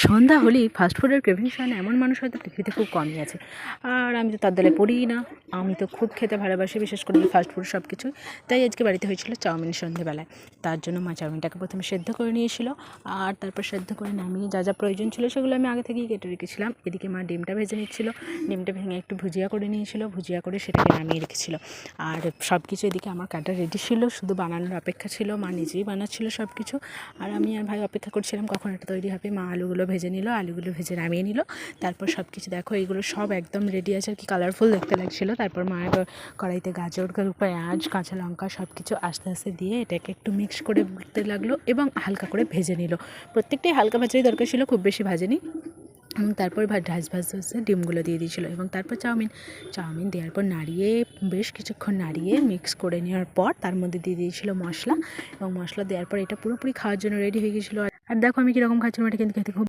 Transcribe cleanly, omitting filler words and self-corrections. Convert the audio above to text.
সন্ধ্যা হলেই ফাস্টফুডের ক্রেভিংস হয় না এমন মানুষ হয়তো পৃথিবীতে খুব কমই আছে। আর আমি তো তার দলে পড়িই না। আমি তো খুব খেতে ভালোবাসি, বিশেষ করে ফাস্টফুড সব কিছু। তাই আজকে বাড়িতে হয়েছিল চাউমিন সন্ধ্যেবেলায়। তার জন্য মা চাউমিনটাকে প্রথমে সেদ্ধ করে নিয়েছিল, আর তারপর সেদ্ধ করে নামিয়ে যা যা প্রয়োজন ছিল সেগুলো আমি আগে থেকেই কেটে রেখেছিলাম। এদিকে মা ডিমটা ভেজে নিচ্ছিল, ডিমটা ভেঙে একটু ভুজিয়া করে নিয়েছিল, ভুজিয়া করে সেটাকে নামিয়ে রেখেছিল। আর সব কিছু এদিকে আমার কাটা রেডি ছিল, শুধু বানানোর অপেক্ষা ছিল। মা নিজেই বানাচ্ছিল সব কিছু, আর আমি আর ভাই অপেক্ষা করছিলাম কখন এটা তৈরি হবে। মা আলুগুলো ভেজে নিল, আলুগুলো ভেজে নামিয়ে নিল। তারপর সব কিছু দেখো এইগুলো সব একদম রেডি আছে, আর কি কালারফুল দেখতে লাগছিলো। তারপর মা কড়াইতে গাজর, পেঁয়াজ, কাঁচা লঙ্কা সব কিছু আস্তে আস্তে দিয়ে এটাকে একটু মিক্স করে করতে লাগলো এবং হালকা করে ভেজে নিল। প্রত্যেকটাই হালকা ভাজারই দরকার ছিল, খুব বেশি ভাজেনি। এবং তারপর ভাজতে ডিমগুলো দিয়ে দিয়েছিলো, এবং তারপর চাউমিন দেওয়ার পর নাড়িয়ে বেশ কিছুক্ষণ নাড়িয়ে মিক্স করে নেওয়ার পর তার মধ্যে দিয়ে দিয়েছিলো মশলা, এবং মশলা দেওয়ার পর এটা পুরোপুরি খাওয়ার জন্য রেডি হয়ে গেছিলো। আর দেখো আমি কীরকম খাচ্ছিলাম, এটা কিন্তু খেতে খুব